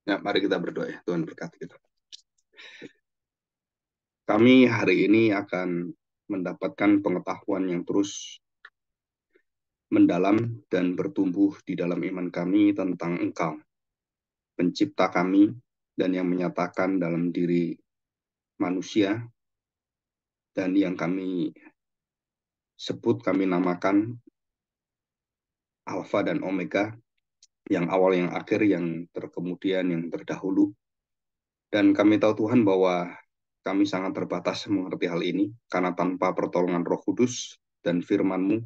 Nah, mari kita berdoa ya, Tuhan berkati kita. Kami hari ini akan mendapatkan pengetahuan yang terus mendalam dan bertumbuh di dalam iman kami tentang Engkau, pencipta kami, dan yang menyatakan dalam diri manusia, dan yang kami sebut, kami namakan Alfa dan Omega, yang awal, yang akhir, yang terkemudian, yang terdahulu. Dan kami tahu Tuhan bahwa kami sangat terbatas mengerti hal ini, karena tanpa pertolongan Roh Kudus dan firman-Mu,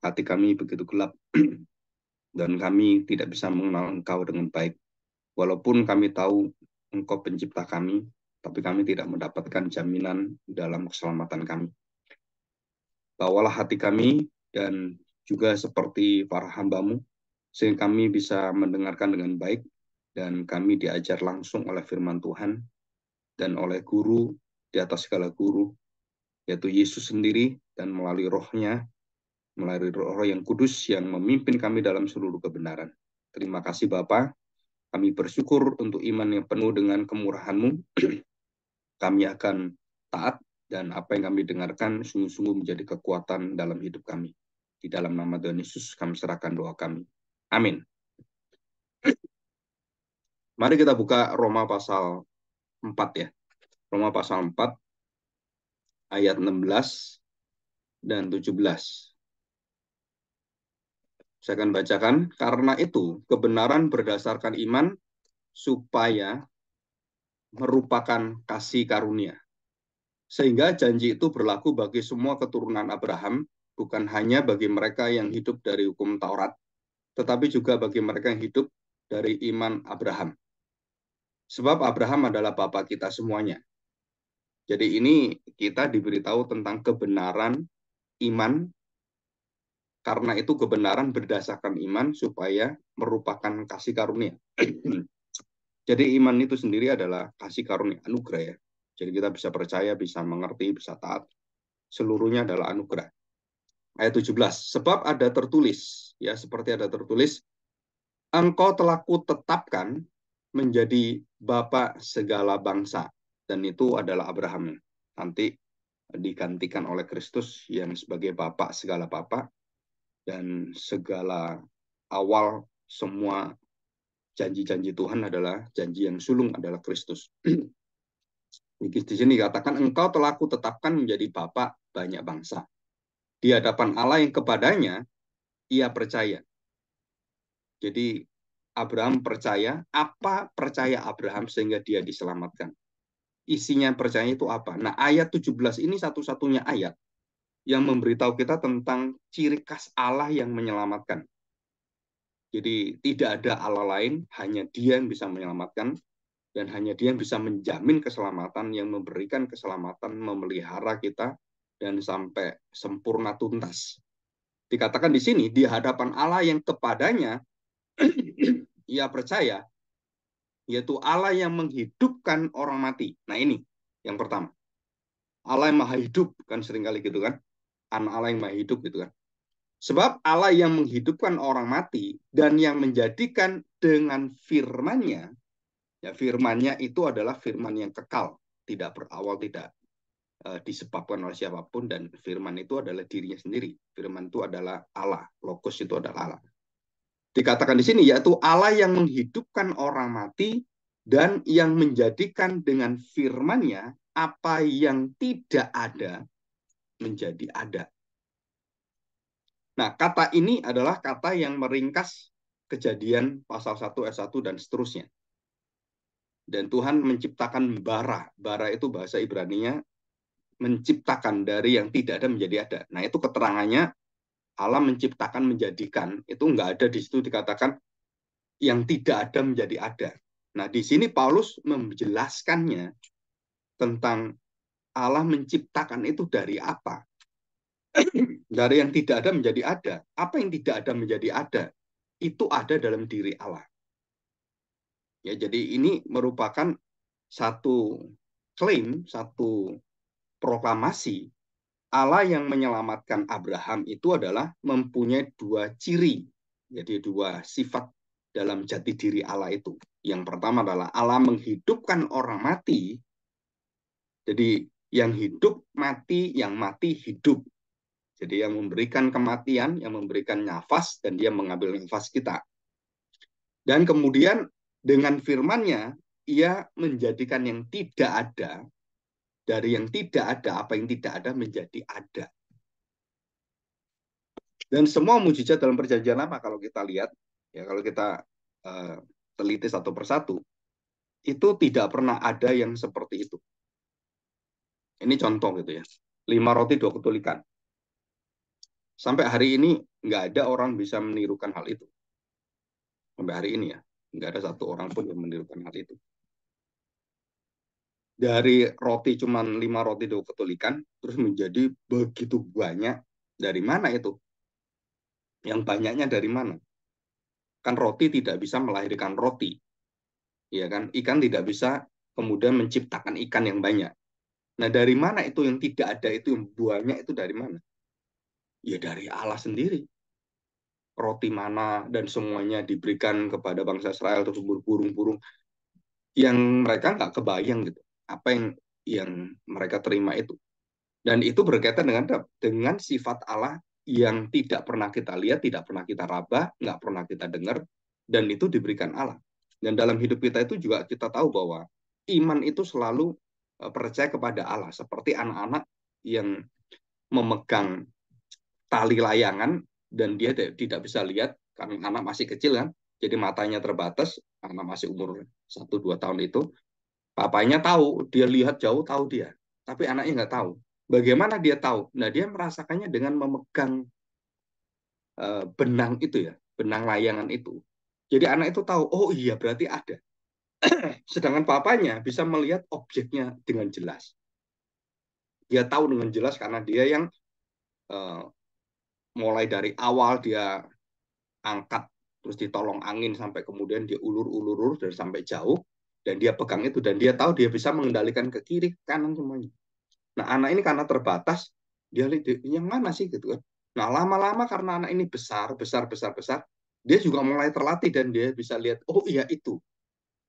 hati kami begitu gelap, dan kami tidak bisa mengenal Engkau dengan baik. Walaupun kami tahu Engkau pencipta kami, tapi kami tidak mendapatkan jaminan dalam keselamatan kami. Bawalah hati kami, dan juga seperti para hamba-Mu, sehingga kami bisa mendengarkan dengan baik, dan kami diajar langsung oleh firman Tuhan, dan oleh guru di atas segala guru, yaitu Yesus sendiri, dan melalui rohnya, melalui roh yang kudus yang memimpin kami dalam seluruh kebenaran. Terima kasih Bapa, kami bersyukur untuk iman yang penuh dengan kemurahan-Mu. Kami akan taat, dan apa yang kami dengarkan sungguh-sungguh menjadi kekuatan dalam hidup kami. Di dalam nama Tuhan Yesus kami serahkan doa kami. Amin. Mari kita buka Roma pasal 4 ya. Roma pasal 4 ayat 16 dan 17. Saya akan bacakan. Karena itu, kebenaran berdasarkan iman supaya merupakan kasih karunia. Sehingga janji itu berlaku bagi semua keturunan Abraham, bukan hanya bagi mereka yang hidup dari hukum Taurat, tetapi juga bagi mereka yang hidup dari iman Abraham. Sebab Abraham adalah bapa kita semuanya. Jadi ini kita diberitahu tentang kebenaran iman, karena itu kebenaran berdasarkan iman supaya merupakan kasih karunia. Jadi iman itu sendiri adalah kasih karunia, anugerah ya. Jadi kita bisa percaya, bisa mengerti, bisa taat. Seluruhnya adalah anugerah. Ayat 17. Sebab ada tertulis, ya seperti ada tertulis, engkau telah kutetapkan menjadi bapa segala bangsa. Dan itu adalah Abraham. Nanti digantikan oleh Kristus yang sebagai bapa segala bapa, dan segala awal semua janji-janji Tuhan adalah janji yang sulung adalah Kristus. Di sini dikatakan engkau telah kutetapkan menjadi bapa banyak bangsa. Di hadapan Allah yang kepadanya ia percaya. Jadi Abraham percaya. Apa percaya Abraham sehingga dia diselamatkan? Isinya percaya itu apa? Nah, ayat 17 ini satu-satunya ayat yang memberitahu kita tentang ciri khas Allah yang menyelamatkan. Jadi tidak ada Allah lain, hanya Dia yang bisa menyelamatkan, dan hanya Dia yang bisa menjamin keselamatan, yang memberikan keselamatan, memelihara kita, dan sampai sempurna tuntas. Dikatakan di sini, di hadapan Allah yang kepadanya ia percaya, yaitu Allah yang menghidupkan orang mati. Nah ini yang pertama. Allah yang maha hidup, kan seringkali gitu kan. Anak Allah yang maha hidup gitu kan. Sebab Allah yang menghidupkan orang mati dan yang menjadikan dengan firman-Nya, ya firman-Nya itu adalah firman yang kekal, tidak berawal, tidak disebabkan oleh siapapun, dan firman itu adalah dirinya sendiri. Firman itu adalah Allah, logos itu adalah Allah. Dikatakan di sini yaitu Allah yang menghidupkan orang mati dan yang menjadikan dengan firman-Nya apa yang tidak ada menjadi ada. Nah, kata ini adalah kata yang meringkas Kejadian pasal 1 ayat 1 dan seterusnya. Dan Tuhan menciptakan bara. Bara itu bahasa Ibrani-nya menciptakan dari yang tidak ada menjadi ada. Nah, itu keterangannya Allah menciptakan menjadikan. Itu enggak ada di situ dikatakan yang tidak ada menjadi ada. Nah, di sini Paulus menjelaskannya tentang Allah menciptakan itu dari apa? Dari yang tidak ada menjadi ada. Apa yang tidak ada menjadi ada? Itu ada dalam diri Allah. Ya, jadi ini merupakan satu klaim, satu proklamasi Allah yang menyelamatkan Abraham itu adalah mempunyai dua ciri, jadi dua sifat dalam jati diri Allah itu. Yang pertama adalah Allah menghidupkan orang mati. Jadi yang hidup mati, yang mati hidup. Jadi yang memberikan kematian, yang memberikan nafas, dan dia mengambil nafas kita. Dan kemudian dengan firman-Nya, ia menjadikan yang tidak ada, dari yang tidak ada, apa yang tidak ada menjadi ada. Dan semua mujizat dalam perjanjian lama kalau kita lihat, ya kalau kita teliti satu persatu, itu tidak pernah ada yang seperti itu. Ini contoh gitu ya. 5 roti 2 ketul ikan. Sampai hari ini nggak ada orang bisa menirukan hal itu. Sampai hari ini ya, nggak ada satu orang pun yang menirukan hal itu. Dari roti cuman 5 roti 2 ketul ikan, terus menjadi begitu banyak. Dari mana itu? Yang banyaknya dari mana? Kan roti tidak bisa melahirkan roti. Ya kan? Ikan tidak bisa kemudian menciptakan ikan yang banyak. Nah, dari mana itu yang tidak ada itu yang banyak itu dari mana? Ya dari Allah sendiri. Roti mana dan semuanya diberikan kepada bangsa Israel terus burung-burung yang mereka nggak kebayang gitu. Apa yang mereka terima itu. Dan itu berkaitan dengan sifat Allah yang tidak pernah kita lihat, tidak pernah kita raba, nggak pernah kita dengar, dan itu diberikan Allah. Dan dalam hidup kita itu juga kita tahu bahwa iman itu selalu percaya kepada Allah. Seperti anak-anak yang memegang tali layangan dan dia tidak bisa lihat karena anak masih kecil kan. Jadi matanya terbatas, anak masih umur 1-2 tahun itu. Papanya tahu, dia lihat jauh tahu dia. Tapi anaknya nggak tahu. Bagaimana dia tahu? Nah, dia merasakannya dengan memegang benang itu ya, benang layangan itu. Jadi anak itu tahu, oh iya berarti ada. Sedangkan papanya bisa melihat objeknya dengan jelas. Dia tahu dengan jelas karena dia yang uh, mulai dari awal dia angkat, terus ditolong angin sampai kemudian dia ulur-ulur dan sampai jauh. Dan dia pegang itu, dan dia tahu dia bisa mengendalikan ke kiri, ke kanan semuanya. Nah, anak ini karena terbatas, dia lihat yang mana sih gitu kan. Nah, lama-lama karena anak ini besar, besar, besar, besar, dia juga mulai terlatih dan dia bisa lihat, oh iya itu.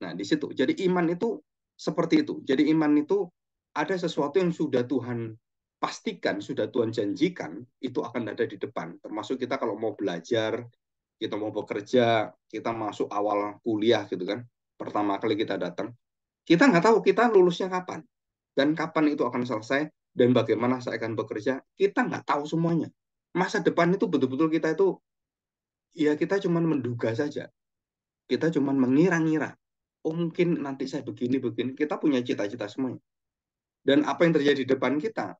Nah, di situ. Jadi iman itu seperti itu. Jadi iman itu ada sesuatu yang sudah Tuhan pastikan, sudah Tuhan janjikan, itu akan ada di depan. Termasuk kita kalau mau belajar, kita mau bekerja, kita masuk awal kuliah gitu kan. Pertama kali kita datang, kita nggak tahu kita lulusnya kapan dan kapan itu akan selesai dan bagaimana saya akan bekerja, kita nggak tahu semuanya. Masa depan itu betul-betul kita itu, ya kita cuma menduga saja. Kita cuma mengira-ngira. Oh mungkin nanti saya begini-begini. Kita punya cita-cita semuanya. Dan apa yang terjadi di depan kita,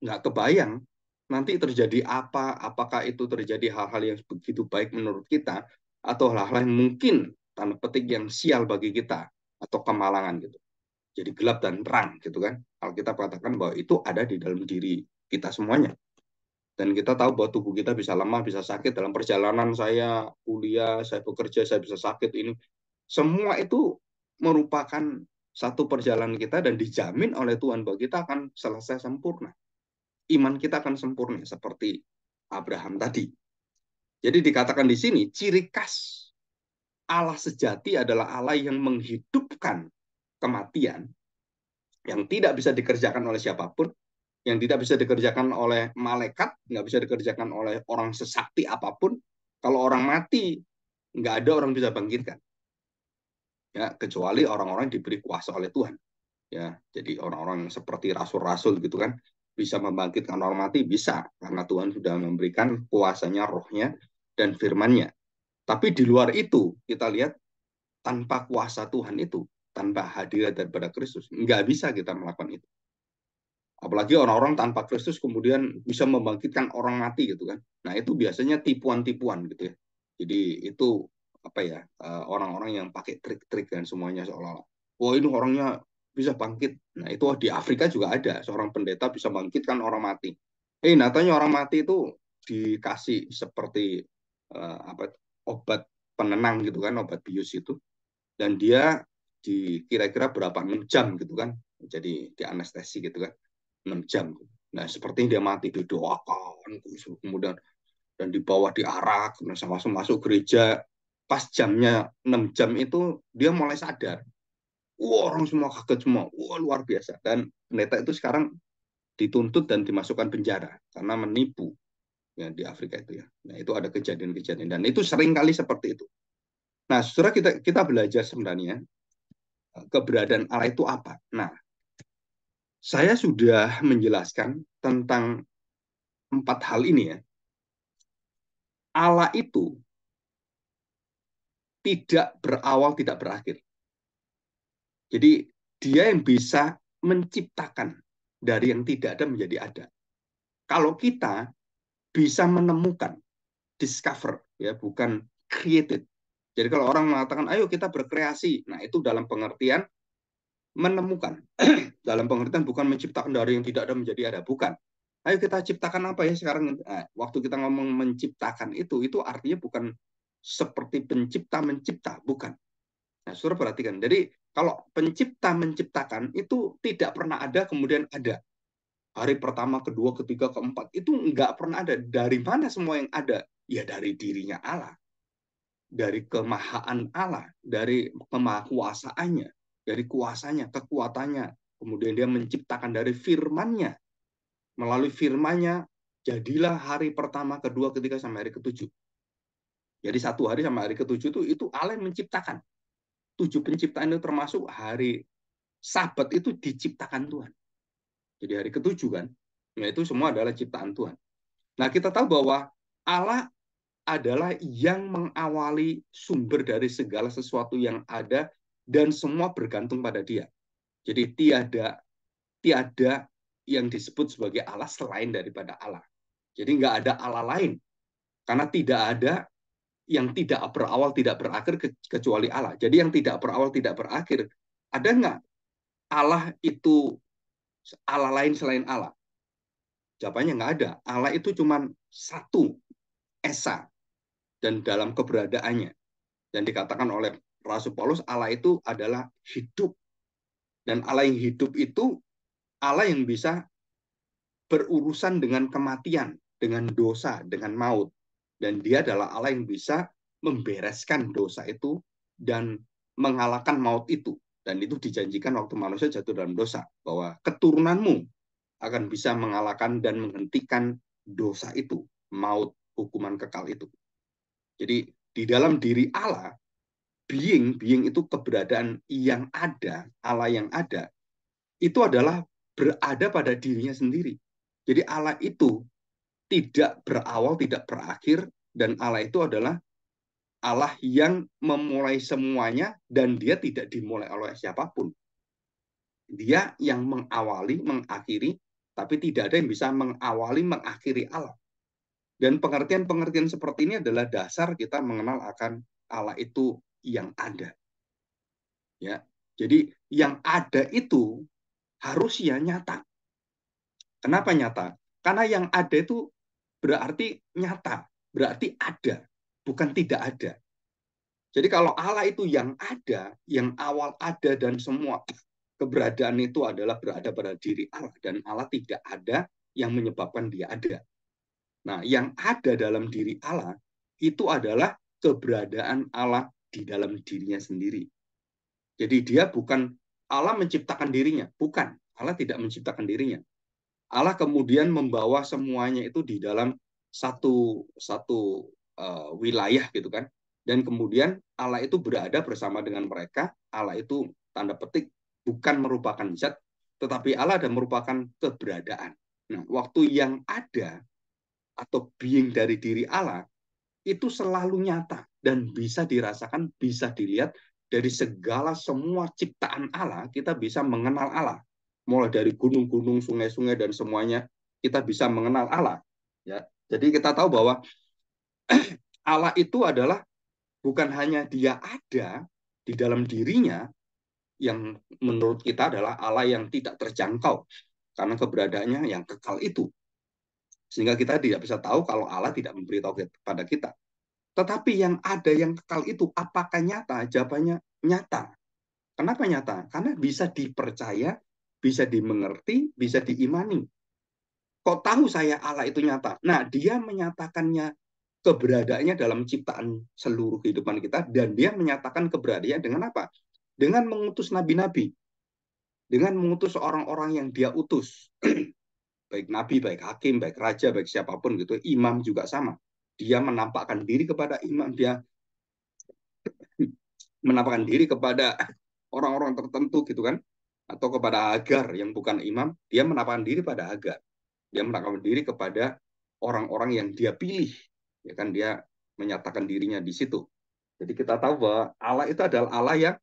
nggak kebayang. Nanti terjadi apa, apakah itu terjadi hal-hal yang begitu baik menurut kita, atau hal-hal yang mungkin, tanda petik yang sial bagi kita, atau kemalangan gitu. Jadi gelap dan terang gitu kan. Alkitab katakan bahwa itu ada di dalam diri kita semuanya. Dan kita tahu bahwa tubuh kita bisa lemah, bisa sakit dalam perjalanan saya kuliah, saya bekerja, saya bisa sakit ini. Semua itu merupakan satu perjalanan kita dan dijamin oleh Tuhan bahwa kita akan selesai sempurna. Iman kita akan sempurna seperti Abraham tadi. Jadi dikatakan di sini ciri khas Allah sejati adalah Allah yang menghidupkan kematian yang tidak bisa dikerjakan oleh siapapun, yang tidak bisa dikerjakan oleh malaikat, nggak bisa dikerjakan oleh orang sesakti apapun. Kalau orang mati, nggak ada orang bisa bangkitkan. Ya, kecuali orang-orang yang diberi kuasa oleh Tuhan. Ya, jadi orang-orang yang seperti rasul-rasul gitu kan, bisa membangkitkan orang mati, bisa. Karena Tuhan sudah memberikan kuasanya, rohnya, dan firman-Nya. Tapi di luar itu, kita lihat, tanpa kuasa Tuhan itu, tanpa hadirat daripada Kristus, nggak bisa kita melakukan itu. Apalagi orang-orang tanpa Kristus kemudian bisa membangkitkan orang mati gitu kan. Nah itu biasanya tipuan-tipuan gitu ya. Jadi itu apa ya, orang-orang yang pakai trik-trik dan semuanya seolah-olah, wah ini orangnya bisa bangkit. Nah itu di Afrika juga ada seorang pendeta bisa bangkitkan orang mati. Nyatanya orang mati itu dikasih seperti apa obat penenang gitu kan, obat bius itu, dan dia di kira-kira berapa 6 jam gitu kan, jadi di anestesi gitu kan, 6 jam. Nah, seperti dia mati didoakan, kemudian dan dibawa diarak, masuk masuk gereja. pas jamnya 6 jam itu dia mulai sadar. Wah, orang semua kaget semua. Wah, luar biasa. Dan pendeta itu sekarang dituntut dan dimasukkan penjara karena menipu ya di Afrika itu ya. Nah, itu ada kejadian-kejadian dan itu sering kali seperti itu. Nah, saudara kita belajar sebenarnya keberadaan Allah itu apa. Nah, saya sudah menjelaskan tentang 4 hal ini ya. Allah itu tidak berawal, tidak berakhir. Jadi dia yang bisa menciptakan dari yang tidak ada menjadi ada. Kalau kita bisa menemukan, discover, ya bukan created. Jadi kalau orang mengatakan, ayo kita berkreasi, nah itu dalam pengertian menemukan. Dalam pengertian bukan menciptakan dari yang tidak ada menjadi ada, bukan. Ayo kita ciptakan apa ya sekarang. Nah, waktu kita ngomong menciptakan itu artinya bukan seperti pencipta mencipta, bukan. Nah, saudara perhatikan. Jadi kalau pencipta menciptakan itu tidak pernah ada kemudian ada. Hari pertama, kedua, ketiga, keempat itu nggak pernah ada. Dari mana semua yang ada? Ya dari dirinya Allah, dari kemahaan Allah, dari kemahakuasaannya, dari kuasanya, kekuatannya. Kemudian dia menciptakan dari firman-Nya. Melalui firman-Nya jadilah hari pertama, kedua, ketiga sampai hari ketujuh. Jadi 1 hari sampai hari ketujuh itu Allah yang menciptakan. 7 penciptaan itu termasuk hari Sabat itu diciptakan Tuhan. Jadi hari ketujuh kan, nah itu semua adalah ciptaan Tuhan. Nah kita tahu bahwa Allah adalah yang mengawali sumber dari segala sesuatu yang ada dan semua bergantung pada Dia. Jadi tiada yang disebut sebagai Allah selain daripada Allah. Jadi nggak ada Allah lain karena tidak ada yang tidak berawal tidak berakhir kecuali Allah. Jadi yang tidak berawal tidak berakhir, ada nggak Allah itu Allah lain selain Allah? Jawabannya nggak ada. Allah itu cuma satu, esa, dan dalam keberadaannya. Dan dikatakan oleh Rasul Paulus, Allah itu adalah hidup. Dan Allah yang hidup itu Allah yang bisa berurusan dengan kematian, dengan dosa, dengan maut. Dan dia adalah Allah yang bisa membereskan dosa itu dan mengalahkan maut itu. Dan itu dijanjikan waktu manusia jatuh dalam dosa. Bahwa keturunanmu akan bisa mengalahkan dan menghentikan dosa itu, maut, hukuman kekal itu. Jadi di dalam diri Allah, being itu keberadaan yang ada, Allah yang ada, itu adalah berada pada dirinya sendiri. Jadi Allah itu tidak berawal, tidak berakhir, dan Allah itu adalah Allah yang memulai semuanya dan dia tidak dimulai oleh siapapun. Dia yang mengawali, mengakhiri, tapi tidak ada yang bisa mengawali, mengakhiri Allah. Dan pengertian-pengertian seperti ini adalah dasar kita mengenal akan Allah itu yang ada. Ya, jadi yang ada itu harusnya nyata. Kenapa nyata? Karena yang ada itu berarti nyata, berarti ada, bukan tidak ada. Jadi kalau Allah itu yang ada, yang awal ada dan semua keberadaan itu adalah berada pada diri Allah dan Allah tidak ada yang menyebabkan dia ada. Nah, yang ada dalam diri Allah itu adalah keberadaan Allah di dalam dirinya sendiri. Jadi dia bukan Allah menciptakan dirinya, bukan. Allah tidak menciptakan dirinya. Allah kemudian membawa semuanya itu di dalam satu wilayah gitu kan. Dan kemudian Allah itu berada bersama dengan mereka. Allah itu tanda petik bukan merupakan zat, tetapi Allah ada merupakan keberadaan. Nah, waktu yang ada atau being dari diri Allah itu selalu nyata dan bisa dirasakan, bisa dilihat dari segala semua ciptaan Allah, kita bisa mengenal Allah. Mulai dari gunung-gunung, sungai-sungai dan semuanya kita bisa mengenal Allah. Ya, jadi kita tahu bahwa Allah itu adalah bukan hanya dia ada di dalam dirinya yang menurut kita adalah Allah yang tidak terjangkau karena keberadaannya yang kekal itu. Sehingga kita tidak bisa tahu kalau Allah tidak memberitahu kepada kita. Tetapi yang ada yang kekal itu apakah nyata? Jawabannya nyata. Kenapa nyata? Karena bisa dipercaya, bisa dimengerti, bisa diimani. Kok tahu saya Allah itu nyata? Nah, dia menyatakannya keberadaannya dalam ciptaan seluruh kehidupan kita, dan dia menyatakan keberadaannya dengan apa? Dengan mengutus nabi-nabi, dengan mengutus orang-orang yang dia utus. Baik nabi, baik hakim, baik raja, baik siapapun gitu. Imam juga sama. Dia menampakkan diri kepada imam, dia menampakkan diri kepada orang-orang tertentu gitu kan, atau kepada Hagar yang bukan imam, dia menampakkan diri pada Hagar, dia menampakkan diri kepada orang-orang yang dia pilih, ya kan, dia menyatakan dirinya di situ. Jadi kita tahu bahwa Allah itu adalah Allah yang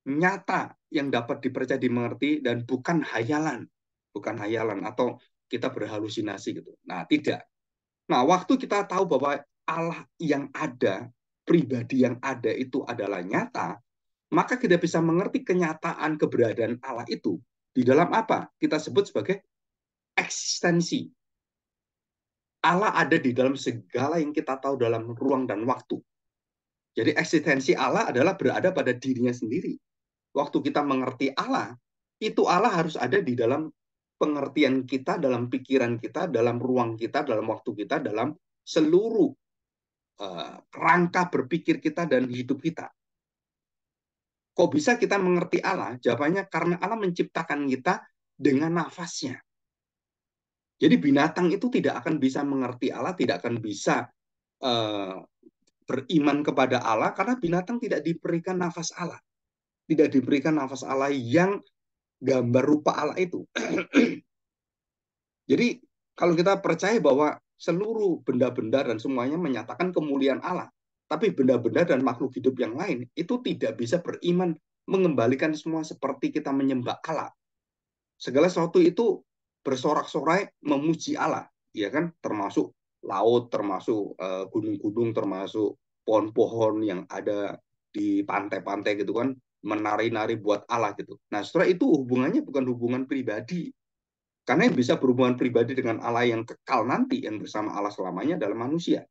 nyata, yang dapat dipercaya, dimengerti, dan bukan hayalan atau kita berhalusinasi gitu. Nah, tidak. Nah, waktu kita tahu bahwa Allah yang ada, pribadi yang ada itu adalah nyata, maka kita bisa mengerti kenyataan keberadaan Allah itu di dalam apa? Kita sebut sebagai eksistensi. Allah ada di dalam segala yang kita tahu dalam ruang dan waktu. Jadi eksistensi Allah adalah berada pada dirinya sendiri. Waktu kita mengerti Allah, itu Allah harus ada di dalam pengertian kita, dalam pikiran kita, dalam ruang kita, dalam waktu kita, dalam seluruh rangka berpikir kita dan hidup kita. Kok bisa kita mengerti Allah? Jawabannya karena Allah menciptakan kita dengan nafasnya. Jadi binatang itu tidak akan bisa mengerti Allah, tidak akan bisa beriman kepada Allah, karena binatang tidak diberikan nafas Allah. Tidak diberikan nafas Allah yang gambar rupa Allah itu. Jadi kalau kita percaya bahwa seluruh benda-benda dan semuanya menyatakan kemuliaan Allah, tapi benda-benda dan makhluk hidup yang lain itu tidak bisa beriman mengembalikan semua seperti kita menyembah Allah. Segala sesuatu itu bersorak-sorai memuji Allah, ya kan? Termasuk laut, termasuk gunung-gunung, termasuk pohon-pohon yang ada di pantai-pantai gitu kan, menari-nari buat Allah gitu. Nah, setelah itu hubungannya bukan hubungan pribadi. Karena yang bisa berhubungan pribadi dengan Allah yang kekal nanti, yang bersama Allah selamanya adalah manusia.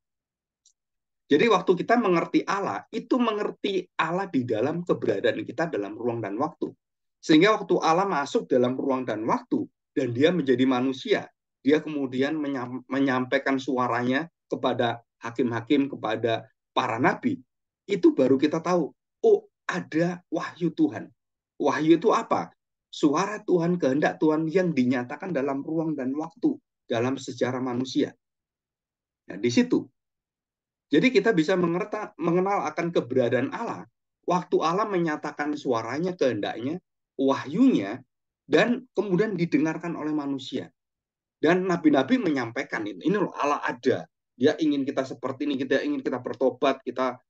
Jadi waktu kita mengerti Allah, itu mengerti Allah di dalam keberadaan kita dalam ruang dan waktu. Sehingga waktu Allah masuk dalam ruang dan waktu, dan dia menjadi manusia, dia kemudian menyampaikan suaranya kepada hakim-hakim, kepada para nabi, itu baru kita tahu, oh ada wahyu Tuhan. Wahyu itu apa? Suara Tuhan, kehendak Tuhan yang dinyatakan dalam ruang dan waktu, dalam sejarah manusia. Nah, di situ. Jadi kita bisa mengenal akan keberadaan Allah waktu Allah menyatakan suaranya, kehendaknya, wahyunya, dan kemudian didengarkan oleh manusia. Dan nabi-nabi menyampaikan ini loh Allah ada. Dia ingin kita seperti ini, kita ingin kita bertobat, kita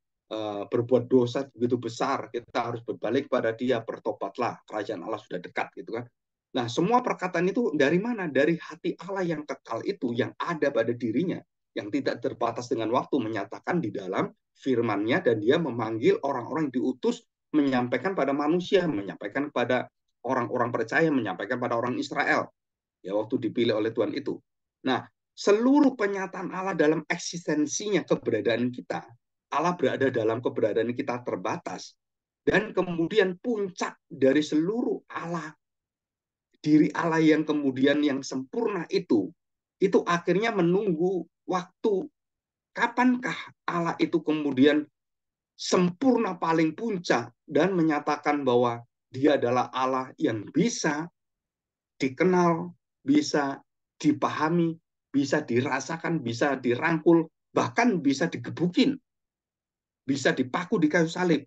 berbuat dosa begitu besar, kita harus berbalik pada dia, bertobatlah, kerajaan Allah sudah dekat gitu kan. Nah, semua perkataan itu dari mana? Dari hati Allah yang kekal itu, yang ada pada dirinya, yang tidak terbatas dengan waktu, menyatakan di dalam firman-Nya, dan dia memanggil orang-orang yang diutus menyampaikan pada manusia, menyampaikan kepada orang-orang percaya, menyampaikan pada orang Israel. Ya, waktu dipilih oleh Tuhan itu. Nah, seluruh penyataan Allah dalam eksistensinya, keberadaan kita, Allah berada dalam keberadaan kita terbatas, dan kemudian puncak dari seluruh Allah, diri Allah yang kemudian yang sempurna itu akhirnya menunggu waktu kapankah Allah itu kemudian sempurna paling puncak dan menyatakan bahwa dia adalah Allah yang bisa dikenal, bisa dipahami, bisa dirasakan, bisa dirangkul, bahkan bisa digebukin, bisa dipaku di kayu salib,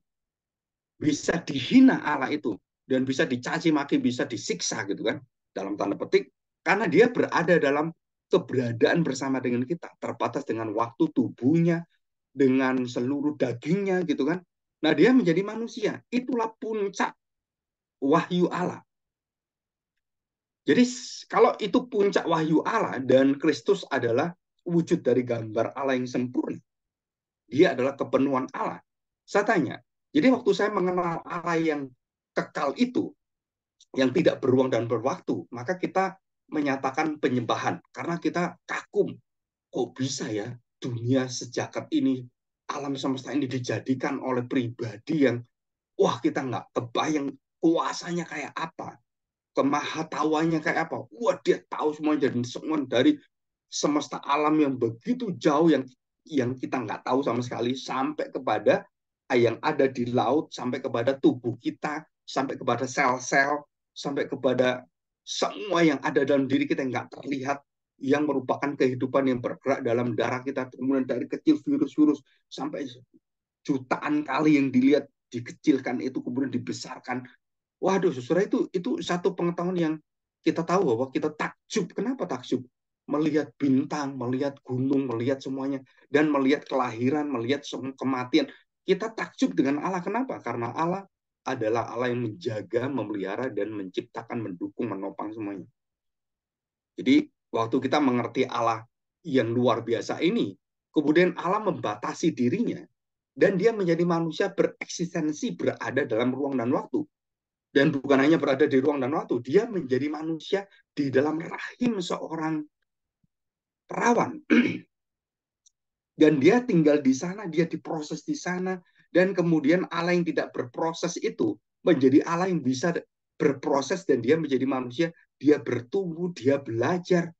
bisa dihina Allah itu, dan bisa dicaci maki, bisa disiksa gitu kan, dalam tanda petik, karena dia berada dalam keberadaan bersama dengan kita, terbatas dengan waktu, tubuhnya, dengan seluruh dagingnya gitu kan. Nah, dia menjadi manusia. Itulah puncak wahyu Allah. Jadi kalau itu puncak wahyu Allah dan Kristus adalah wujud dari gambar Allah yang sempurna, dia adalah kepenuhan Allah. Saya tanya, jadi waktu saya mengenal Allah yang kekal itu, yang tidak beruang dan berwaktu, maka kita menyatakan penyembahan karena kita kagum. Kok bisa ya dunia sejagat ini, alam semesta ini dijadikan oleh pribadi yang, wah, kita nggak kebayang kuasanya kayak apa, kemahatauannya kayak apa. Wah, dia tahu semua, jadi semua dari semesta alam yang begitu jauh, yang yang kita nggak tahu sama sekali, sampai kepada yang ada di laut, sampai kepada tubuh kita, sampai kepada sel-sel, sampai kepada semua yang ada dalam diri kita yang nggak terlihat, yang merupakan kehidupan yang bergerak dalam darah kita, kemudian dari kecil virus-virus sampai jutaan kali yang dilihat, dikecilkan itu, kemudian dibesarkan. Waduh, saudara, itu satu pengetahuan yang kita tahu bahwa kita takjub. Kenapa takjub? Melihat bintang, melihat gunung, melihat semuanya, dan melihat kelahiran, melihat kematian. Kita takjub dengan Allah. Kenapa? Karena Allah adalah Allah yang menjaga, memelihara, dan menciptakan, mendukung, menopang semuanya. Jadi, waktu kita mengerti Allah yang luar biasa ini, kemudian Allah membatasi dirinya, dan dia menjadi manusia bereksistensi, berada dalam ruang dan waktu. Dan bukan hanya berada di ruang dan waktu, dia menjadi manusia di dalam rahim seorang perawan. Dan dia tinggal di sana, dia diproses di sana, dan kemudian Allah yang tidak berproses itu menjadi Allah yang bisa berproses, dan dia menjadi manusia, dia bertumbuh, dia belajar.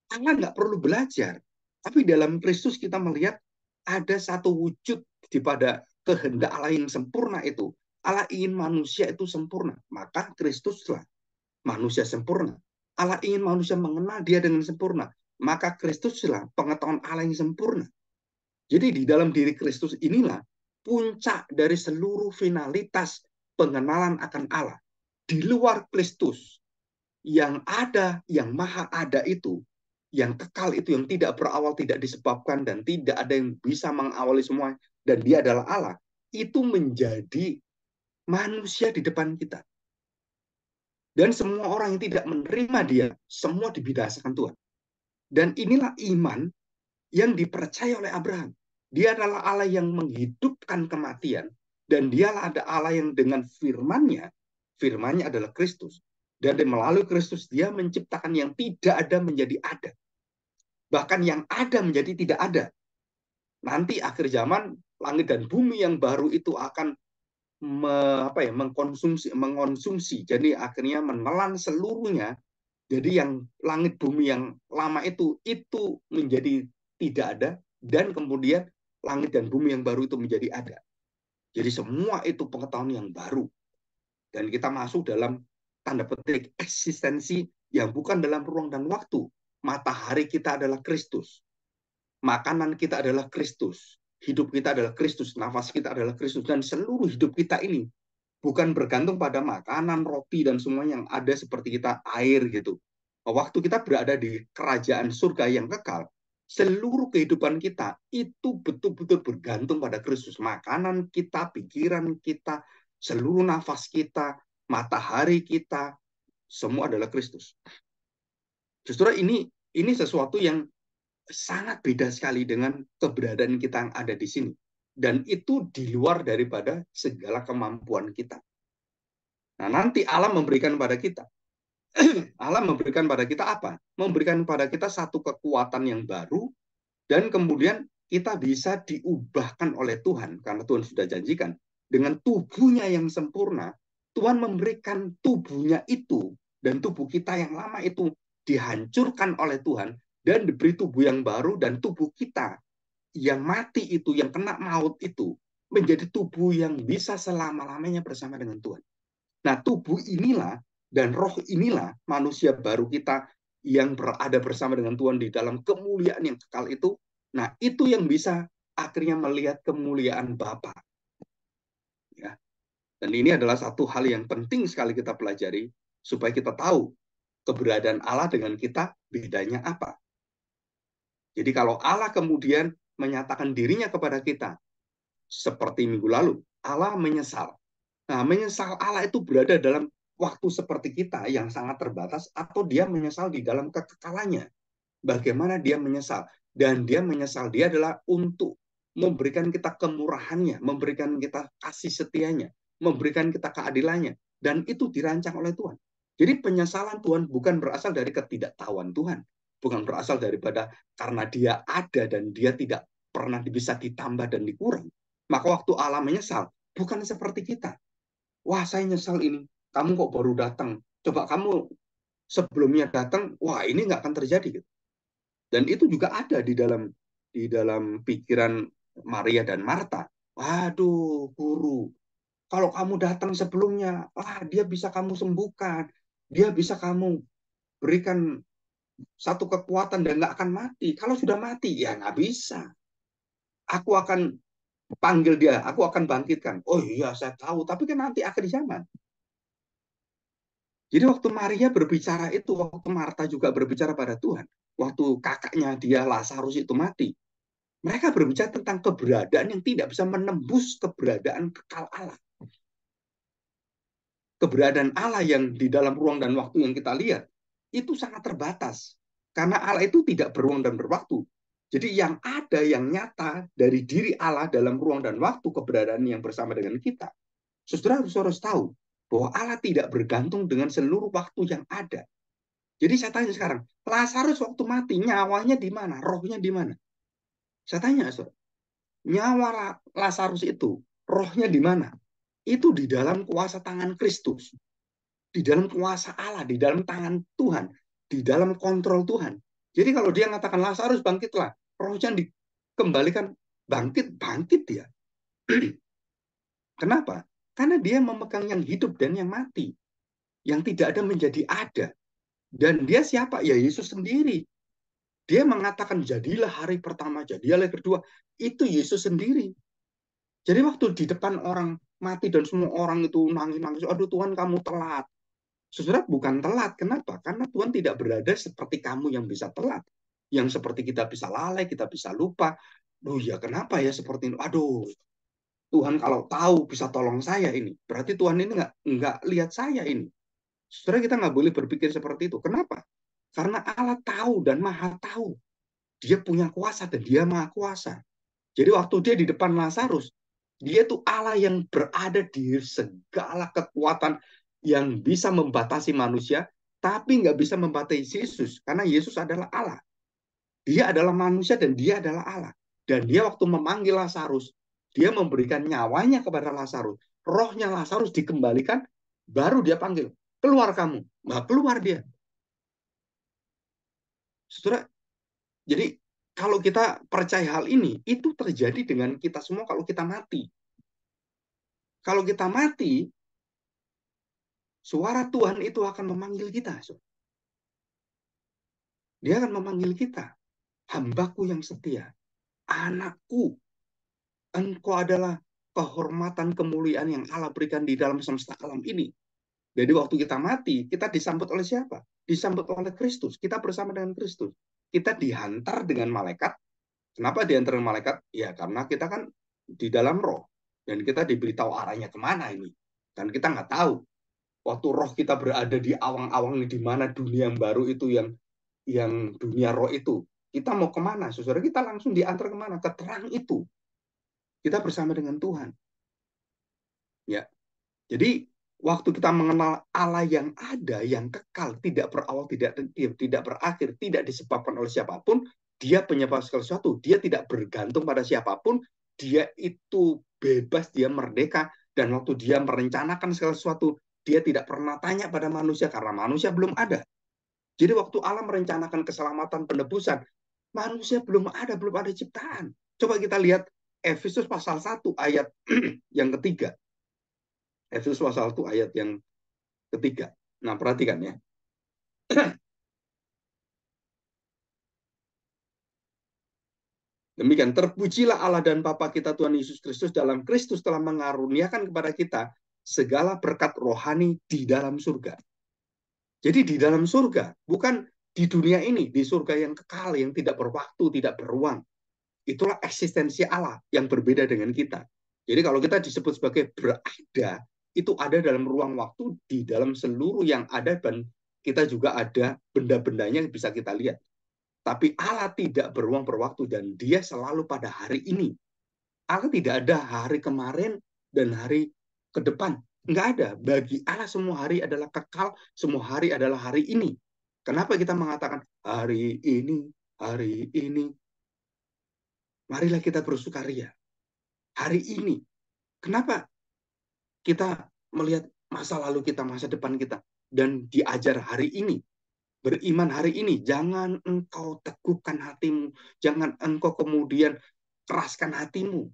Allah nggak perlu belajar. Tapi dalam Kristus kita melihat ada satu wujud di pada kehendak Allah yang sempurna itu. Allah ingin manusia itu sempurna. Maka Kristuslah manusia sempurna. Allah ingin manusia mengenal dia dengan sempurna. Maka Kristuslah pengetahuan Allah yang sempurna. Jadi di dalam diri Kristus inilah puncak dari seluruh finalitas pengenalan akan Allah. Di luar Kristus, yang ada, yang maha ada itu, yang kekal itu, yang tidak berawal, tidak disebabkan, dan tidak ada yang bisa mengawali semua, dan dia adalah Allah, itu menjadi manusia di depan kita. Dan semua orang yang tidak menerima dia, semua dibinasakan Tuhan. Dan inilah iman yang dipercaya oleh Abraham. Dia adalah Allah yang menghidupkan kematian. Dan dialah ada Allah yang dengan firman-Nya, firman-Nya adalah Kristus. Dan melalui Kristus dia menciptakan yang tidak ada menjadi ada. Bahkan yang ada menjadi tidak ada. Nanti akhir zaman, langit dan bumi yang baru itu akan mengkonsumsi. Jadi akhirnya menelan seluruhnya. Jadi yang langit bumi yang lama itu menjadi tidak ada, dan kemudian langit dan bumi yang baru itu menjadi ada. Jadi semua itu pengetahuan yang baru. Dan kita masuk dalam tanda petik eksistensi yang bukan dalam ruang dan waktu. Matahari kita adalah Kristus. Makanan kita adalah Kristus. Hidup kita adalah Kristus. Nafas kita adalah Kristus. Dan seluruh hidup kita ini bukan bergantung pada makanan, roti, dan semuanya yang ada seperti kita, air gitu. Waktu kita berada di kerajaan surga yang kekal, seluruh kehidupan kita itu betul-betul bergantung pada Kristus. Makanan kita, pikiran kita, seluruh nafas kita, matahari kita, semua adalah Kristus. Justru ini sesuatu yang sangat beda sekali dengan keberadaan kita yang ada di sini. Dan itu di luar daripada segala kemampuan kita. Nah, nanti Allah memberikan pada kita. Allah memberikan pada kita apa? Memberikan pada kita satu kekuatan yang baru, dan kemudian kita bisa diubahkan oleh Tuhan, karena Tuhan sudah janjikan. Dengan tubuhnya yang sempurna, Tuhan memberikan tubuhnya itu, dan tubuh kita yang lama itu dihancurkan oleh Tuhan, dan diberi tubuh yang baru, dan tubuh kita yang mati itu, yang kena maut itu, menjadi tubuh yang bisa selama-lamanya bersama dengan Tuhan. Nah, tubuh inilah dan roh inilah manusia baru kita yang berada bersama dengan Tuhan di dalam kemuliaan yang kekal itu. Nah, itu yang bisa akhirnya melihat kemuliaan Bapa. Ya. Dan ini adalah satu hal yang penting sekali kita pelajari, supaya kita tahu keberadaan Allah dengan kita bedanya apa. Jadi kalau Allah kemudian menyatakan dirinya kepada kita, seperti minggu lalu, Allah menyesal. Nah, menyesal Allah itu berada dalam waktu seperti kita yang sangat terbatas, atau dia menyesal di dalam kekekalannya. Bagaimana dia menyesal? Dan dia menyesal, dia adalah untuk memberikan kita kemurahannya, memberikan kita kasih setianya, memberikan kita keadilannya. Dan itu dirancang oleh Tuhan. Jadi penyesalan Tuhan bukan berasal dari ketidaktahuan Tuhan. Bukan berasal daripada karena dia ada dan dia tidak pernah bisa ditambah dan dikurang. Maka waktu Allah menyesal, bukan seperti kita. Wah, saya nyesal ini. Kamu kok baru datang? Coba kamu sebelumnya datang, wah ini nggak akan terjadi. Dan itu juga ada di dalam di dalam pikiran Maria dan Marta. Waduh, guru, kalau kamu datang sebelumnya, dia bisa kamu sembuhkan, dia bisa kamu berikan satu kekuatan dan nggak akan mati. Kalau sudah mati, ya nggak bisa. Aku akan panggil dia, aku akan bangkitkan. Oh iya, saya tahu, tapi kan nanti akhir zaman. Jadi waktu Maria berbicara itu, waktu Marta juga berbicara pada Tuhan, waktu kakaknya dia Lazarus itu mati, mereka berbicara tentang keberadaan yang tidak bisa menembus keberadaan kekal Allah. Keberadaan Allah yang di dalam ruang dan waktu yang kita lihat, itu sangat terbatas. Karena Allah itu tidak beruang dan berwaktu. Jadi yang ada, yang nyata dari diri Allah dalam ruang dan waktu keberadaan yang bersama dengan kita. Saudara harus tahu bahwa Allah tidak bergantung dengan seluruh waktu yang ada. Jadi saya tanya sekarang, Lazarus waktu mati, nyawanya di mana? Rohnya di mana? Saya tanya, saudara, nyawa Lazarus itu, rohnya di mana? Itu di dalam kuasa tangan Kristus, di dalam kuasa Allah, di dalam tangan Tuhan, di dalam kontrol Tuhan. Jadi kalau dia mengatakan Lazarus bangkitlah, rohnya dikembalikan, bangkit dia. Kenapa? Karena dia memegang yang hidup dan yang mati, yang tidak ada menjadi ada. Dan dia siapa? Ya Yesus sendiri. Dia mengatakan jadilah hari pertama, jadilah hari kedua. Itu Yesus sendiri. Jadi waktu di depan orang mati dan semua orang itu nangis-nangis, aduh Tuhan kamu telat. Saudara, bukan telat. Kenapa? Karena Tuhan tidak berada seperti kamu yang bisa telat. Yang seperti kita bisa lalai, kita bisa lupa. Oh ya, kenapa ya seperti itu? Aduh, Tuhan kalau tahu bisa tolong saya ini. Berarti Tuhan ini nggak lihat saya ini. Saudara, kita nggak boleh berpikir seperti itu. Kenapa? Karena Allah tahu dan maha tahu. Dia punya kuasa dan dia maha kuasa. Jadi waktu dia di depan Lazarus, dia itu Allah yang berada di segala kekuatan yang bisa membatasi manusia, tapi nggak bisa membatasi Yesus, karena Yesus adalah Allah. Dia adalah manusia dan dia adalah Allah. Dan dia waktu memanggil Lazarus, dia memberikan nyawanya kepada Lazarus. Rohnya Lazarus dikembalikan, baru dia panggil, keluar kamu. Nah, keluar dia. Saudara, jadi kalau kita percaya hal ini, itu terjadi dengan kita semua kalau kita mati. Kalau kita mati, suara Tuhan itu akan memanggil kita. Dia akan memanggil kita. Hambaku yang setia. Anakku. Engkau adalah kehormatan, kemuliaan yang Allah berikan di dalam semesta alam ini. Jadi waktu kita mati, kita disambut oleh siapa? Disambut oleh Kristus. Kita bersama dengan Kristus. Kita dihantar dengan malaikat. Kenapa dihantar dengan malaikat? Ya karena kita kan di dalam roh. Dan kita diberitahu arahnya kemana ini. Dan kita nggak tahu. Waktu roh kita berada di awang-awang di mana dunia yang baru itu, yang dunia roh itu, kita mau kemana? Saudara, kita langsung diantar kemana? Ke terang itu. Kita bersama dengan Tuhan. Ya, jadi waktu kita mengenal Allah yang ada, yang kekal, tidak berawal, tidak berakhir, tidak disebabkan oleh siapapun, dia penyebab segala sesuatu. Dia tidak bergantung pada siapapun. Dia itu bebas, dia merdeka. Dan waktu dia merencanakan segala sesuatu, dia tidak pernah tanya pada manusia karena manusia belum ada. Jadi waktu Allah merencanakan keselamatan penebusan, manusia belum ada ciptaan. Coba kita lihat Efesus pasal 1 ayat yang ketiga. Efesus pasal 1 ayat yang ketiga. Nah, perhatikan ya. Demikian, terpujilah Allah dan Bapa kita Tuhan Yesus Kristus, dalam Kristus telah mengaruniakan kepada kita segala berkat rohani di dalam surga. Jadi di dalam surga, bukan di dunia ini, di surga yang kekal, yang tidak berwaktu, tidak beruang. Itulah eksistensi Allah yang berbeda dengan kita. Jadi kalau kita disebut sebagai berada, itu ada dalam ruang waktu, di dalam seluruh yang ada, dan kita juga ada benda-bendanya yang bisa kita lihat. Tapi Allah tidak beruang berwaktu, dan dia selalu pada hari ini. Allah tidak ada hari kemarin dan hari ke depan. Nggak ada. Bagi Allah semua hari adalah kekal, semua hari adalah hari ini. Kenapa kita mengatakan hari ini, hari ini? Marilah kita bersukaria. Hari ini. Kenapa kita melihat masa lalu kita, masa depan kita, dan diajar hari ini? beriman hari ini, jangan engkau teguhkan hatimu, jangan engkau kemudian keraskan hatimu,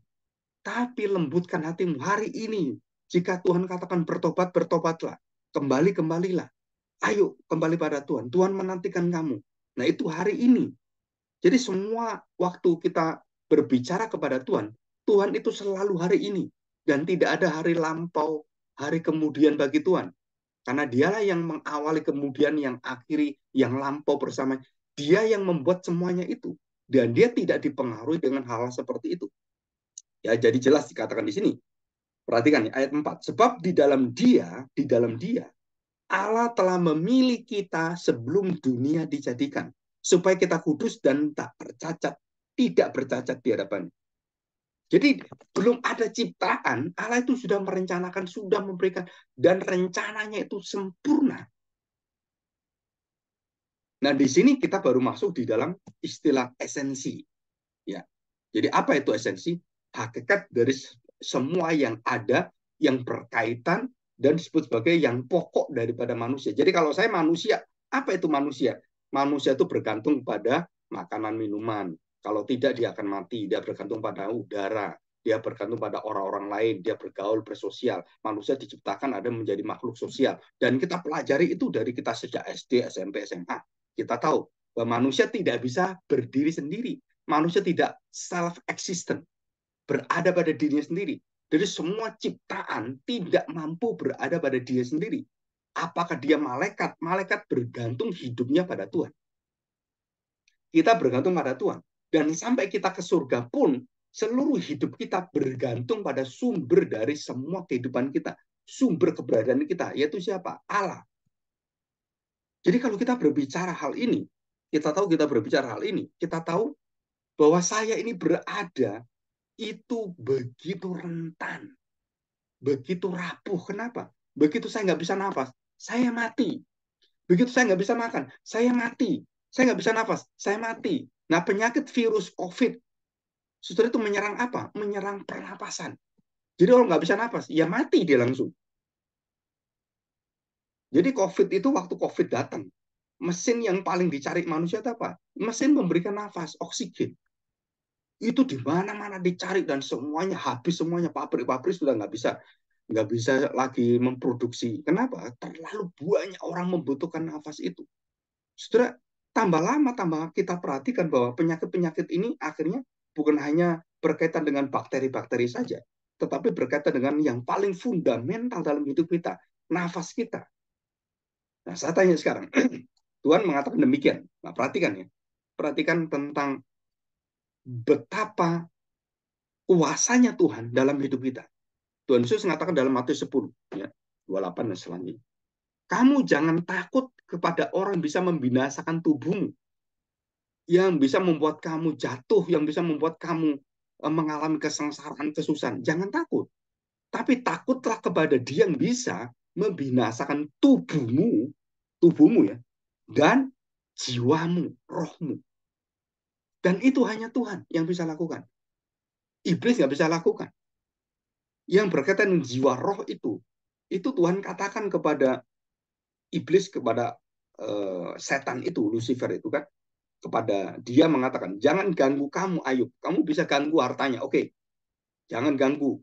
tapi lembutkan hatimu hari ini. Jika Tuhan katakan bertobat, bertobatlah. Kembalilah. Ayo kembali pada Tuhan. Tuhan menantikan kamu. Nah itu hari ini. Jadi semua waktu kita berbicara kepada Tuhan, Tuhan itu selalu hari ini. Dan tidak ada hari lampau, hari kemudian bagi Tuhan. Karena dialah yang mengawali kemudian yang akhiri, yang lampau bersama. Dia yang membuat semuanya itu. Dan dia tidak dipengaruhi dengan hal seperti itu. Ya, jadi jelas dikatakan di sini. Perhatikan ya, ayat 4. Sebab di dalam dia, Allah telah memilih kita sebelum dunia dijadikan. Supaya kita kudus dan tak bercacat. Tidak bercacat di hadapan. Jadi belum ada ciptaan, Allah itu sudah merencanakan, sudah memberikan. Dan rencananya itu sempurna. Nah, di sini kita baru masuk di dalam istilah esensi. Ya. Jadi apa itu esensi? Hakikat dari semua yang ada, yang berkaitan, dan disebut sebagai yang pokok daripada manusia. Jadi kalau saya manusia, apa itu manusia? Manusia itu bergantung pada makanan, minuman. Kalau tidak, dia akan mati. Dia bergantung pada udara. Dia bergantung pada orang-orang lain. Dia bergaul, bersosial. Manusia diciptakan ada menjadi makhluk sosial. Dan kita pelajari itu dari kita sejak SD, SMP, SMA. Kita tahu bahwa manusia tidak bisa berdiri sendiri. Manusia tidak self-existent, berada pada dirinya sendiri. Jadi semua ciptaan tidak mampu berada pada dirinya sendiri. Apakah dia malaikat? Malaikat bergantung hidupnya pada Tuhan. Kita bergantung pada Tuhan. Dan sampai kita ke surga pun, seluruh hidup kita bergantung pada sumber dari semua kehidupan kita. Sumber keberadaan kita, yaitu siapa? Allah. Jadi kalau kita berbicara hal ini, kita tahu bahwa saya ini berada itu begitu rentan, begitu rapuh. Kenapa? Begitu saya nggak bisa nafas, saya mati. Begitu saya nggak bisa makan, saya mati. Saya nggak bisa nafas, saya mati. Nah, penyakit virus COVID, saudara, itu menyerang apa? Menyerang pernapasan. Jadi kalau nggak bisa nafas, ya mati dia langsung. Jadi COVID itu waktu COVID datang, mesin yang paling dicari manusia itu apa? Mesin memberikan nafas, oksigen. Itu di mana-mana dicari dan semuanya habis, semuanya pabrik-pabrik sudah nggak bisa lagi memproduksi. Kenapa? Terlalu banyak orang membutuhkan nafas itu. Saudara, tambah lama tambah kita perhatikan bahwa penyakit-penyakit ini akhirnya bukan hanya berkaitan dengan bakteri-bakteri saja, tetapi berkaitan dengan yang paling fundamental dalam hidup kita, nafas kita. Nah, saya tanya sekarang, Tuhan mengatakan demikian. Nah, perhatikan ya. Perhatikan tentang betapa kuasanya Tuhan dalam hidup kita. Tuhan Yesus mengatakan dalam Matius 10, ya, 28 dan selanjutnya. Kamu jangan takut kepada orang yang bisa membinasakan tubuhmu, yang bisa membuat kamu jatuh, yang bisa membuat kamu mengalami kesengsaraan, kesusahan. Jangan takut. Tapi takutlah kepada Dia yang bisa membinasakan tubuhmu ya, dan jiwamu, rohmu. Dan itu hanya Tuhan yang bisa lakukan. Iblis nggak bisa lakukan. Yang berkaitan dengan jiwa roh itu Tuhan katakan kepada iblis, kepada setan itu, Lucifer itu kan, kepada dia mengatakan, jangan ganggu kamu Ayub, kamu bisa ganggu hartanya, oke, jangan ganggu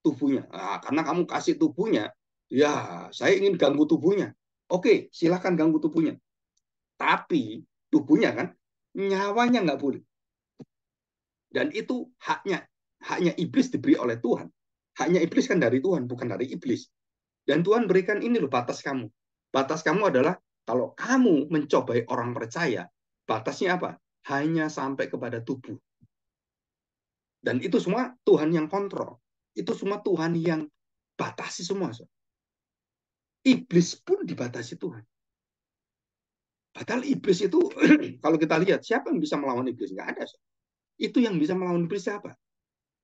tubuhnya. Nah, karena kamu kasih tubuhnya, ya saya ingin ganggu tubuhnya, oke, silakan ganggu tubuhnya, tapi tubuhnya kan, nyawanya nggak boleh. Dan itu haknya iblis diberi oleh Tuhan. Haknya iblis kan dari Tuhan, bukan dari iblis. Dan Tuhan berikan ini loh batas kamu. Batas kamu adalah kalau kamu mencobai orang percaya, batasnya apa? Hanya sampai kepada tubuh. Dan itu semua Tuhan yang kontrol. Itu semua Tuhan yang batasi semua. Iblis pun dibatasi Tuhan. Padahal iblis itu, kalau kita lihat, siapa yang bisa melawan iblis? Nggak ada. Itu yang bisa melawan iblis siapa?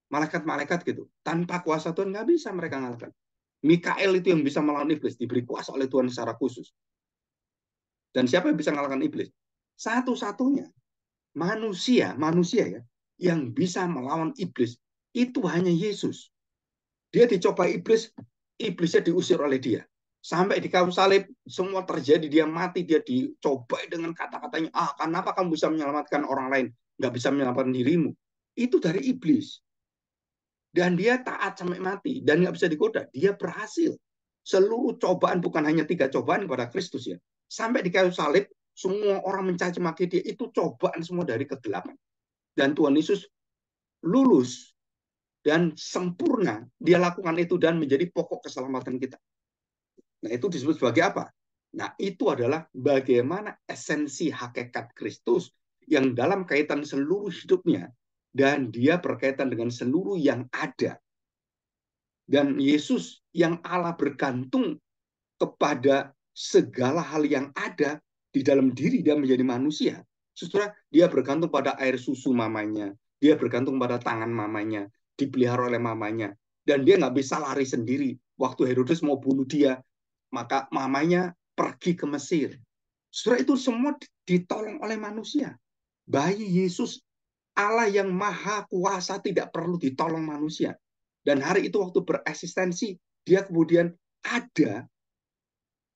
Malaikat-malaikat gitu. Tanpa kuasa Tuhan nggak bisa mereka ngalahkan. Mikael itu yang bisa melawan iblis, diberi kuasa oleh Tuhan secara khusus. Dan siapa yang bisa mengalahkan iblis? Satu-satunya manusia ya, yang bisa melawan iblis itu hanya Yesus. Dia dicoba iblis, iblisnya diusir oleh dia. Sampai di kayu salib, semua terjadi, dia mati, dia dicobai dengan kata-katanya, kenapa kamu bisa menyelamatkan orang lain, nggak bisa menyelamatkan dirimu? Itu dari iblis. Dan dia taat sampai mati, dan nggak bisa digoda. Dia berhasil. Seluruh cobaan, bukan hanya 3 cobaan kepada Kristus ya. Sampai di kayu salib, semua orang mencaci maki dia, itu cobaan semua dari kegelapan. Dan Tuhan Yesus lulus dan sempurna, dia lakukan itu dan menjadi pokok keselamatan kita. Nah, itu disebut sebagai apa? Nah, itu adalah bagaimana esensi hakikat Kristus yang dalam kaitan seluruh hidupnya dan dia berkaitan dengan seluruh yang ada. Dan Yesus yang Allah bergantung kepada segala hal yang ada di dalam diri dia menjadi manusia. Saudara, dia bergantung pada air susu mamanya, dia bergantung pada tangan mamanya, dipelihara oleh mamanya, dan dia nggak bisa lari sendiri. Waktu Herodes mau bunuh dia, maka mamanya pergi ke Mesir. Saudara, itu semua ditolong oleh manusia. Bayi Yesus, Allah yang maha kuasa, tidak perlu ditolong manusia. Dan hari itu waktu bereksistensi, dia kemudian ada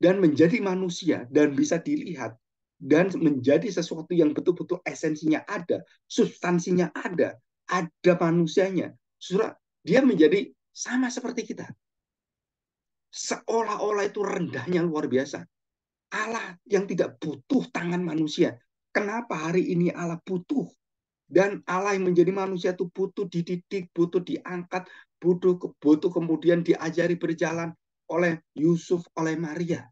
dan menjadi manusia dan bisa dilihat dan menjadi sesuatu yang betul-betul esensinya ada, substansinya ada manusianya. Saudara, dia menjadi sama seperti kita. Seolah-olah itu rendahnya luar biasa. Allah yang tidak butuh tangan manusia. Kenapa hari ini Allah butuh? Dan Allah yang menjadi manusia itu butuh dididik, butuh diangkat, butuh kemudian diajari berjalan oleh Yusuf, oleh Maria.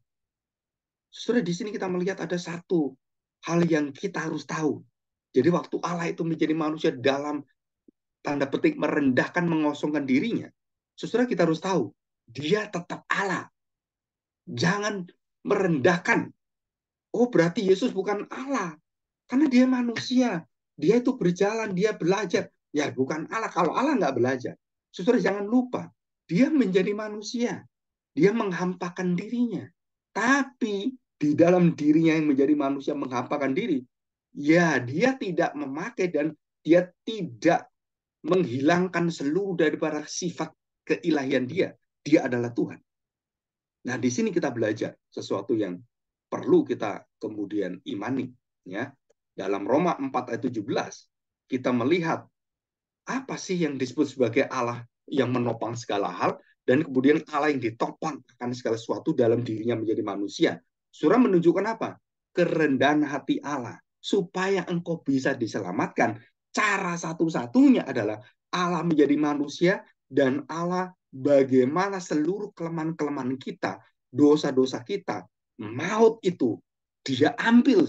Saudara, di sini kita melihat ada satu hal yang kita harus tahu. Jadi waktu Allah itu menjadi manusia dalam tanda petik merendahkan, mengosongkan dirinya, saudara, kita harus tahu, dia tetap Allah. Jangan merendahkan. Oh, berarti Yesus bukan Allah. Karena dia manusia. Dia itu berjalan, dia belajar. Ya, bukan Allah. Kalau Allah nggak belajar. Saudara, jangan lupa. Dia menjadi manusia. Dia menghampakan dirinya. Tapi di dalam dirinya yang menjadi manusia menghampakan diri, ya dia tidak memakai dan dia tidak menghilangkan seluruh daripada sifat keilahian dia. Dia adalah Tuhan. Nah, di sini kita belajar sesuatu yang perlu kita kemudian imani. Ya. Dalam Roma 4 ayat 17, kita melihat apa sih yang disebut sebagai Allah yang menopang segala hal, dan kemudian Allah yang ditopang akan segala sesuatu dalam dirinya menjadi manusia. Surah menunjukkan apa? Kerendahan hati Allah. Supaya engkau bisa diselamatkan, cara satu-satunya adalah Allah menjadi manusia, dan Allah bagaimana seluruh kelemahan-kelemahan kita, dosa-dosa kita, maut itu, dia ambil.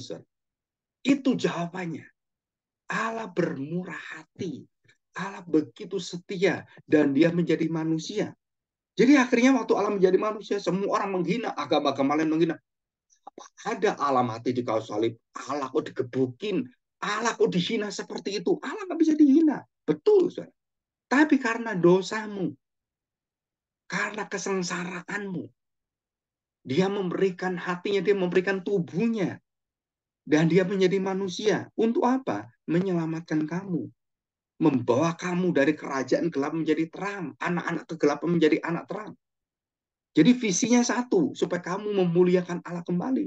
Itu jawabannya. Allah bermurah hati. Allah begitu setia dan dia menjadi manusia. Jadi akhirnya waktu Allah menjadi manusia, semua orang menghina, agama-agama lain menghina. Apa ada Allah mati di kayu salib? Allah kok digebukin? Allah kok dihina seperti itu? Allah nggak bisa dihina. Betul, saudara. Tapi karena dosamu, karena kesengsaraanmu, dia memberikan hatinya, dia memberikan tubuhnya. Dan dia menjadi manusia. Untuk apa? Menyelamatkan kamu. Membawa kamu dari kerajaan gelap menjadi terang. Anak-anak kegelapan menjadi anak terang. Jadi visinya satu, supaya kamu memuliakan Allah kembali.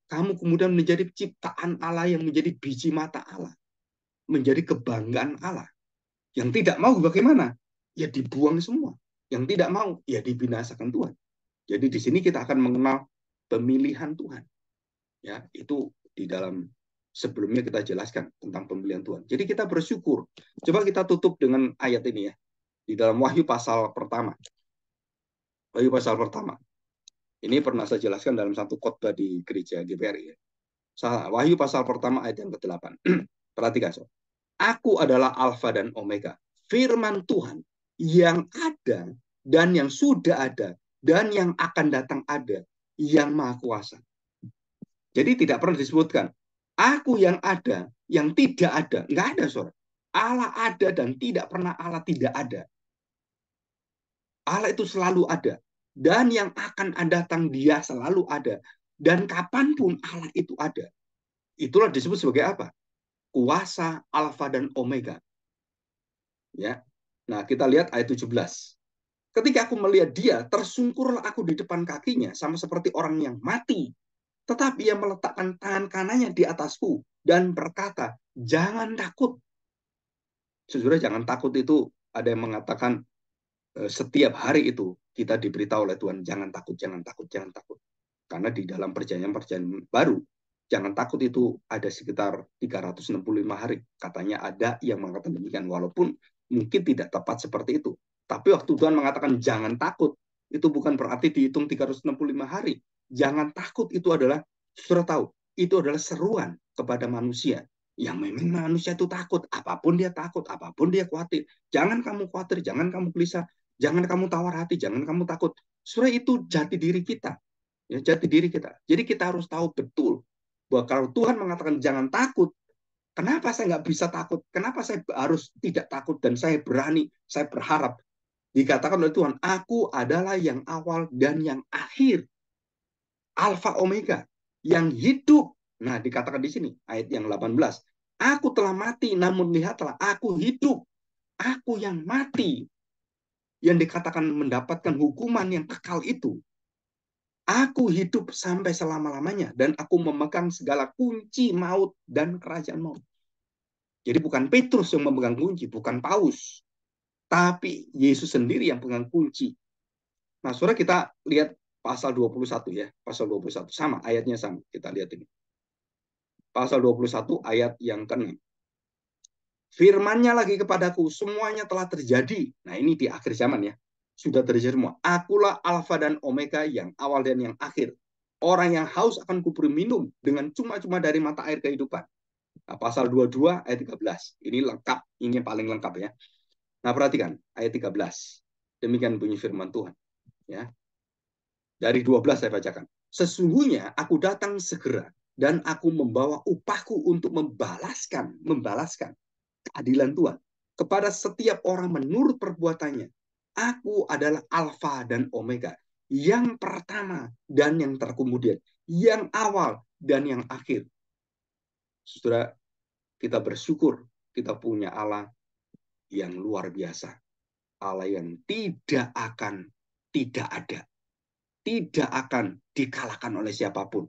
Kamu kemudian menjadi ciptaan Allah yang menjadi biji mata Allah. Menjadi kebanggaan Allah. Yang tidak mau bagaimana? Ya dibuang semua. Yang tidak mau, ya dibinasakan Tuhan. Jadi di sini kita akan mengenal pemilihan Tuhan. Ya, itu di dalam sebelumnya kita jelaskan tentang pemilihan Tuhan. Jadi kita bersyukur. Coba kita tutup dengan ayat ini ya. Di dalam Wahyu pasal pertama. Wahyu pasal pertama. Ini pernah saya jelaskan dalam satu khotbah di gereja GPRI. Ya. Wahyu pasal pertama ayat yang ke-8. Perhatikan, so. Aku adalah Alfa dan Omega. Firman Tuhan yang ada dan yang sudah ada dan yang akan datang ada, yang maha kuasa. Jadi tidak pernah disebutkan aku yang ada, yang tidak ada. Nggak ada, saudara. Allah ada dan tidak pernah Allah tidak ada. Allah itu selalu ada. Dan yang akan datang dia selalu ada. Dan kapanpun Allah itu ada. Itulah disebut sebagai apa? Kuasa Alfa dan Omega. Ya. Nah, kita lihat ayat 17. Ketika aku melihat dia, tersungkurlah aku di depan kakinya, sama seperti orang yang mati. Tetapi ia meletakkan tangan kanannya di atasku dan berkata, jangan takut. Saudara, jangan takut itu ada yang mengatakan setiap hari itu kita diberitahu oleh Tuhan, jangan takut, jangan takut, jangan takut. Karena di dalam perjanjian baru, jangan takut itu ada sekitar 365 hari. Katanya ada yang mengatakan demikian, walaupun mungkin tidak tepat seperti itu. Tapi waktu Tuhan mengatakan jangan takut, itu bukan berarti dihitung 365 hari. Jangan takut itu adalah, saudara tahu, itu adalah seruan kepada manusia. Yang memang manusia itu takut, apapun dia takut, apapun dia khawatir. Jangan kamu khawatir, jangan kamu gelisah, jangan kamu tawar hati, jangan kamu takut. Saudara, itu jati diri kita. Ya, jati diri kita. Jadi kita harus tahu betul bahwa kalau Tuhan mengatakan jangan takut, kenapa saya nggak bisa takut? Kenapa saya harus tidak takut dan saya berani, saya berharap? Dikatakan oleh Tuhan, aku adalah yang awal dan yang akhir. Alfa Omega, yang hidup. Nah, dikatakan di sini, ayat yang 18. Aku telah mati, namun lihatlah, aku hidup. Aku yang mati. Yang dikatakan mendapatkan hukuman yang kekal itu. Aku hidup sampai selama-lamanya dan aku memegang segala kunci maut dan kerajaan maut. Jadi bukan Petrus yang memegang kunci, bukan Paus, tapi Yesus sendiri yang pegang kunci. Nah, saudara, kita lihat pasal 21 ya, pasal 21 sama ayatnya sama. Kita lihat ini. Pasal 21 ayat yang ke-6. Firman-Nya lagi kepadaku, semuanya telah terjadi. Nah, ini di akhir zaman ya. Sudah terjadi semua. Akulah Alfa dan Omega, yang awal dan yang akhir. Orang yang haus akan kuberi minum dengan cuma-cuma dari mata air kehidupan. Nah, pasal 22 ayat 13. Ini lengkap, ini paling lengkap ya. Nah, perhatikan ayat 13. Demikian bunyi firman Tuhan. Ya. Dari 12 saya bacakan. Sesungguhnya aku datang segera dan aku membawa upahku untuk membalaskan keadilan Tuhan kepada setiap orang menurut perbuatannya. Aku adalah Alfa dan Omega, yang pertama dan yang terkemudian, yang awal dan yang akhir. Saudara, kita bersyukur kita punya Allah yang luar biasa. Allah yang tidak ada, tidak akan dikalahkan oleh siapapun.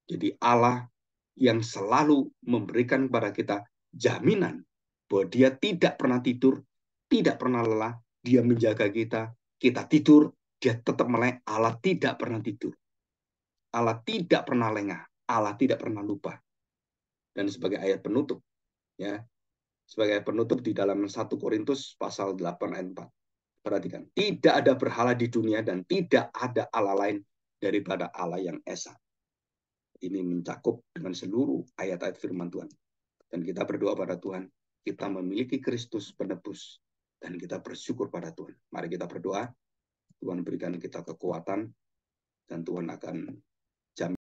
Jadi Allah yang selalu memberikan kepada kita jaminan bahwa dia tidak pernah tidur, tidak pernah lelah, dia menjaga kita, kita tidur, dia tetap melek. Allah tidak pernah tidur. Allah tidak pernah lengah, Allah tidak pernah lupa. Dan sebagai ayat penutup, ya, sebagai penutup di dalam 1 Korintus pasal 8 ayat 4. Perhatikan, tidak ada berhala di dunia dan tidak ada Allah lain daripada Allah yang esa. Ini mencakup dengan seluruh ayat-ayat firman Tuhan. Dan kita berdoa pada Tuhan, kita memiliki Kristus penebus, dan kita bersyukur pada Tuhan. Mari kita berdoa, Tuhan berikan kita kekuatan, dan Tuhan akan